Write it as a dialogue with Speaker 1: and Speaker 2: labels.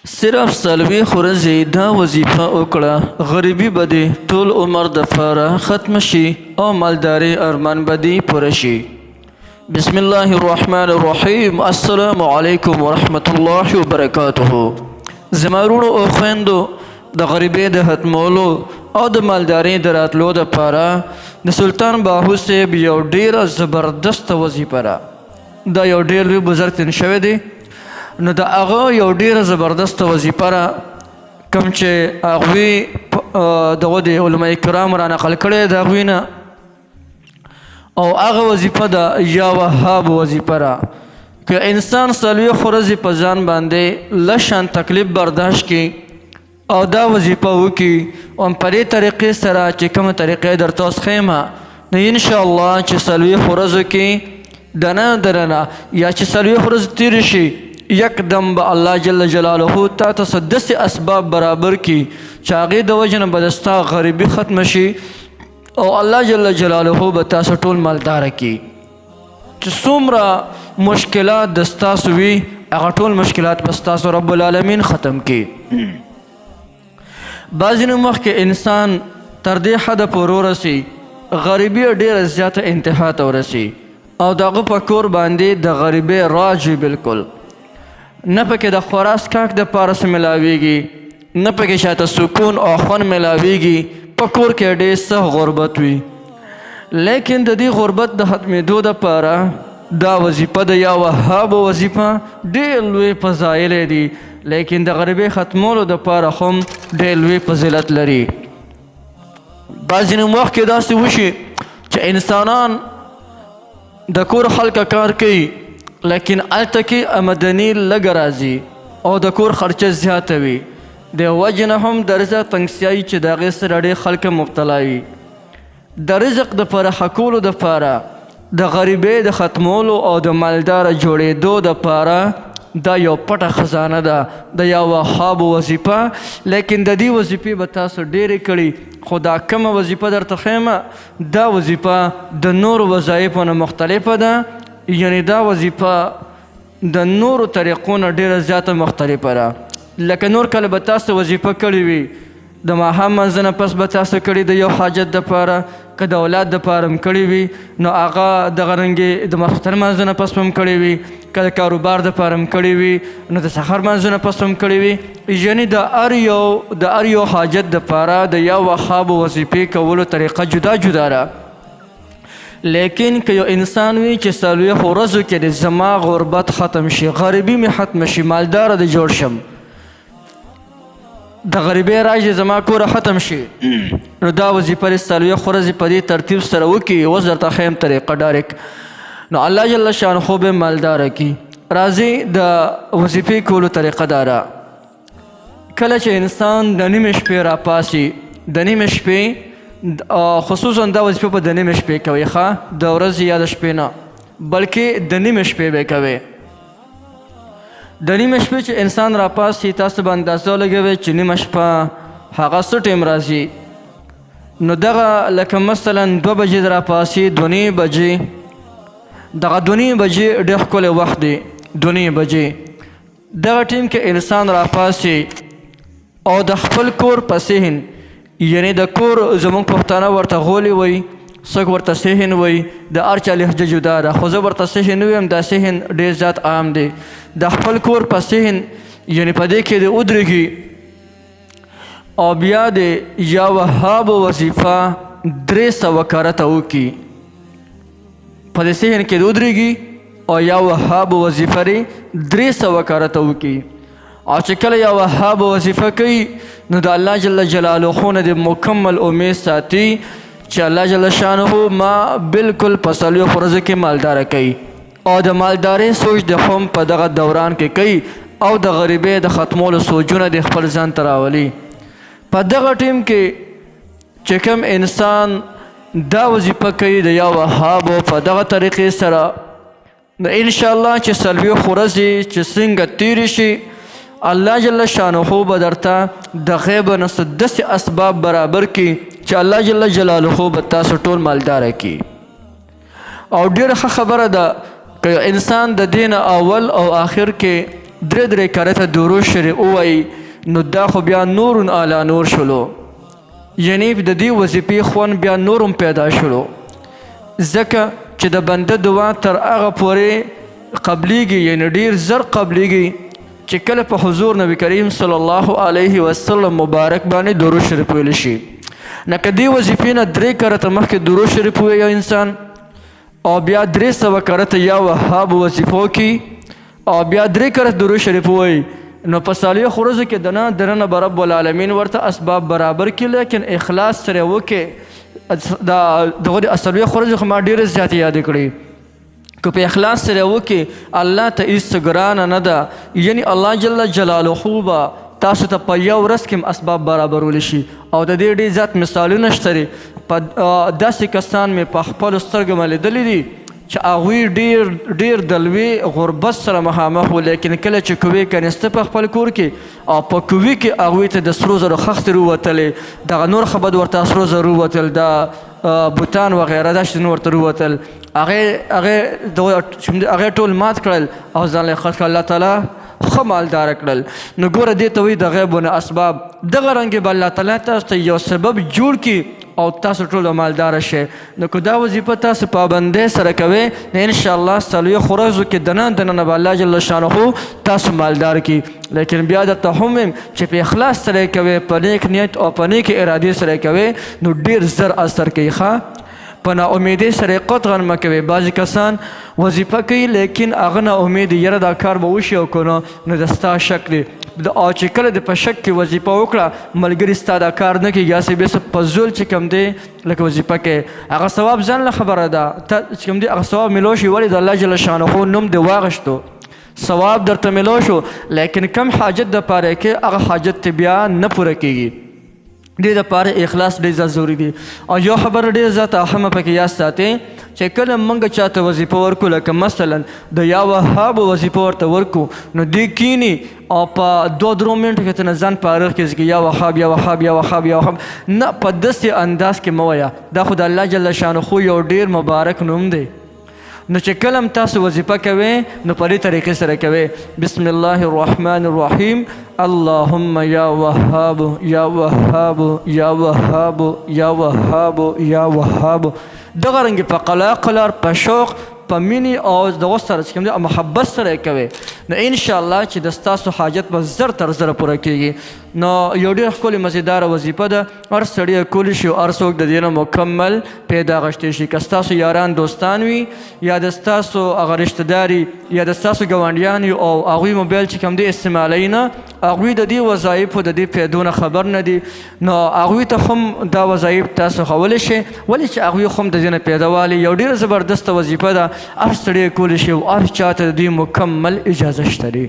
Speaker 1: صرف څلوېښت ورځې دا وظیفه وکړه، غریبي به دې ټول عمر دپاره ختم شي او مالداري ارمان به دې پوره شي. بسم الله الرحمن الرحیم. السلام علیکم ورحمة الله وبرکاته. زما وروڼو او خویندو، د غریبۍ د ختمولو او د مالدارۍ د راتلو دپاره د سلطان باهو صاحب یو ډیره زبردسته وظیفه ده. دا یو ډیر لوی بزرګ تین شوی دی، نو د هغه یو ډیره زبردسته وظیفه ده کوم چې هغوی دغه د علماء کرامو را نقل کړی د هغوی نه، او هغه وظیفه ده یا وهاب وظیفه ده. که انسان څلوېښت ورځې په ځان باندې لږ شان تکلیف برداشت کړي او دا وظیفه وکړي، او په دې طریقې سره چې کومه طریقه درته اوس ښیم، نو انشاءالله چې څلوېښت ورځو کې دننه یا چې څلوېښت ورځې تېرې شي، یکدم به الله جل جلاله تا ته څه داسې اسباب برابر کړي چې هغې د وجې نه به د ستا غریبي ختمه شي، او الله جل جلاله به تاسو ټول مالداره کړي. چې څومره مشکلات د ستاسو وي، هغه ټول مشکلات به ستاسو رب العالمین ختم کړي. بعضې نو مخکې انسان تر دې حده پورې ورسي، غریبي ډېره زیاته انتها ته ورسي، او د هغه په کور باندې د غریبۍ راج وي بلکل. نه پکې د خورا څښاک دپاره څه میلاویږي، نه پکې شاته سکون او خوند میلاویږي، په کور کې ډېر سخت غربت وي. لیکن د دې غربت د ختمېدو دپاره دا وظیفه د یا وهاب وظیفه ډېر لوی فضایل دي، لیکن د غریبۍ ختمولو دپاره هم ډېر لوی فضیلت لري. بعضې نو وخت کې داسې وشي چې انسانان د کور خلکه کار کوي، لیکن هلته کې آمدني لږه راځي او د کور خرچه زیاته وي، د وجې نه هم د رزق تنګسیا وي چې د هغې سره ډېر خلک مبتلا وي. د رزق د فراخه کولو دپاره، د غریبۍ د ختمولو او د مالداره جوړېدو دپاره دا یو پټه خزانه ده، د یا وهاب وظیفه. لیکن د دې وظیفې به تاسو ډېرې کړي، خو دا کومه وظیفه درته ښیم، دا وظیفه د نورو وظایفو نه مختلفه ده، یعنی دا وظیفه د نورو طریقو نه ډېره زیاته مختلفه ده. لکه نور کله به تاسو وظیفه کړې وي، د ماښام لمانځه نه پس به تاسو کړي د یو حاجت دپاره، که د اولاد دپاره هم کړي وي، نو هغه دغه رنګې د ماخوستن لمانځه نه پس به هم کړي وي، که د کاروبار دپاره هم کړي وي، نو د سحر لمانځه نه پس هم کړي وي. یعنې د هر یو حاجت دپاره د یا وهاب وظیفې کولو طریقه جدا جدا ده. لیکن که یو انسان وي چې څلوېښت ورځو کې د زما غربت ختم شي، غریبي مې ختمه شي، مالداره د جوړ شم، د غریبۍ راج زما کوره ختم شي، نو دا وظیفه د څلوېښت ورځې په دې ترتیب سره وکړي. اوس درته ښیم طریقه ډایرک، نو الله جل شانه به مالداره کړي. راځئ د وظیفې کولو طریقه دا ده. کله چې انسان د نیمې شپې راپاسي، د نیمې شپې خصوصا دا وظیفه په د نیمې شپې کوئ، ښه د ورځې یا د شپې نه، بلکې د نیمې شپې به کوئ. د نیمه شپې چې انسان راپاسي، تاسو به اندازه ولګوئ چې نیمه شپه هغه څه ټیم راځي. نو دغه لکه مثلا 2 بجې راپاسي، 2:30 بجې، دغه 2:30 بجې ډېر ښکلی وخت دی. 2:30 بجې دغه ټیم کې انسان راپاسي او د خپل کور په صحن، یعنې د کور زموږ پښتانه ورته غولې وایي، څوک ورته صحن وایي، د هر چا لهجه جدا ده، خو زه ورته صحن نه وایم، دا صحن ډېر زیات عام دی. د خپل کور په صحن، یعنې په دې کې د ودرېږي او بیا د یا وهاب وظیفه 300 کرته وکړي. په دې صحن کې د ودرېږي او یا وهاب وظیفه یې 300 کرته وکړي. او چې کله یا وهاب وظیفه کوي، نو د الله جل جلاله نه د مکمل امید ساتي چې الله جل شانه ما بالکل په څلوېښت ورځو کې مالداره کوي، او د مالدارۍ سوچ د هم په دغه دوران کې کوي، او د غریبۍ د ختمولو سوچونه د خپل ځان ته راولي. په دغه ټیم کې چې کوم انسان دا وظیفه کوي د یا وهابو په دغه طریقې سره، نو انشاءالله چې څلوېښت ورځې چې څنګه تېرې شي، الله جل شانه به درته د غیب نه څه داسې اسباب برابر کړي چې الله جل جلاله به تاسو ټول مالداره کړي. او ډېره ښه خبره ده که انسان د دین اول او آخر کې درې کارته درود شریف ووایي نو دا خو بیا نور اعلی نور شلو، یعنی د دې وظیفې خوند بیا نورم پیدا شلو، ځکه چې د بنده دعا تر هغه پورې قبلیږي، یعنی ډیر زر قبلیږي چې کله په حضور نبی کریم صلی الله علیه وسلم مبارک باندې درود شریف ویل شي. نو که دې وظیفې نه 3 کرته مخکې درود شریف ووایي یو انسان، او بیا 300 کرته یا وهاب وظیفو کې، او بیا 3 کرته درود شریف ووایي، نو په صالحو ورځو کې دننه به رب العالمین ورته اسباب برابر کړي، لیکن اخلاص سره وکړي. دغه د صالحو ورځو خو ما ډېرې زیاتې یادې کړي، که په اخلاص سره وکړي الله ته هېڅ ګرانه نه ده، یعنی الله جل جلاله به تاسو ته په یو ورځ کې اسباب برابرولی شي. او د دې ډېر زیات مثالونه شته دي، داسې کسان مې په خپلو سترګو مې لیدلي دي چې هغوی ډېر د لوی غربت سره مخامخ وو، لیکن کله چې کوې کنیسته په خپل کور کې او په کوې کې هغوی ته د سرو زرو خښتې رووتلې، دغه نور خبر ورته سرو زر رووتل، د بوتان وغیره دا شیان ورته رووتل، هغې ټول مات کړل او ځان له خلق الله تعالی ښه مالداره کړل. نو ګوره دې ته وایي د غیبونه اسباب. دغه رنګې به الله تعالی تاسو ته یو سبب جوړ کړي او تاسو ټول مالداره شئ. نو که دا وظیفه تاسو پابندۍ سره کوئ نو انشاءالله څلوېښتو ورځو کې دننه به الله جل شانه تاسو مالدار کړي. لیکن بیا درته هم ویم چې په اخلاص سره یې کوئ، په نیک نیت او په نیکې ارادې سره یې کوئ نو ډېر زر اثر کوي. ښه په ناامیدۍ سره یې قطعا مه کوئ. بعضې کسان وظیفه کوي لیکن هغه ناامید یاره دا کار به وشي او که نو د ستا شک دی، او چې کله د په شک کې وظیفه وکړه ملګري ستا دا کار نه کېږي، هسې بیا په زول چې کوم دی لکه وظیفه کوي هغه ثواب ځان له خبره ده، چې کوم دی هغه ثواب میلو شي، ولې د الله جل شانه نوم دې واغشتو، ثواب درته میلو شو، لیکن کم حاجت دپاره کې هغه حاجت ته بیا نه پوره کېږي. دې دپاره اخلاص ډېر زیات ضروري دی. او یو خبره ډېر زیات اهمه پکې یاد ساتئ چې کله موږ چاته وظیفه ورکو، لکه مثلا د یا وهاب وظیفه ورته ورکو، نو دوی کینی او په 2-3 منټو کې ته ځان فارغ کړي چې یا وهاب یا وهاب یا وهاب یا وهاب، نه په داسې انداز کې مه وایه، دا خو د الله جل شانه یو ډېر مبارک نوم دی. نو چې کله هم تاسو وظیفه کوئ نو په دې طریقې سره کوئ، بسم الله الرحمن الرحیم، اللهم یا وهاب یا وهاب یا وهاب یا وهاب یا وهاب. دغه رنګې په قلار په شوق په مینې او دغه سره چې کوم دی محبت سره یې کوئ نو انشاءالله چې د ستاسو حاجت به زر تر زره پوره کېږي. نو یو ډېر ښکلې مزیداره وظیفه ده، هر سړی کولی شي او هر څوک د دې نه مکمل پیدا غشتی شي. که ستاسو یاران دوستان وي یا د ستاسو هغه رشته داري یا د ستاسو ګاونډیان وي او هغوی موبایل چې کوم دی استعمالوي نه، هغوی د دې وظایفو د دې پیدو نه خبر نه دي، نو هغوی ته هم دا وظایف تاسو ښولی شئ، ولې چې هغوی هم د دې نه پیدا والي. یو ډېره زبردسته وظیفه ده، هر سړی کولی شي او هر چاته د دې مکمل اجازه شته دی.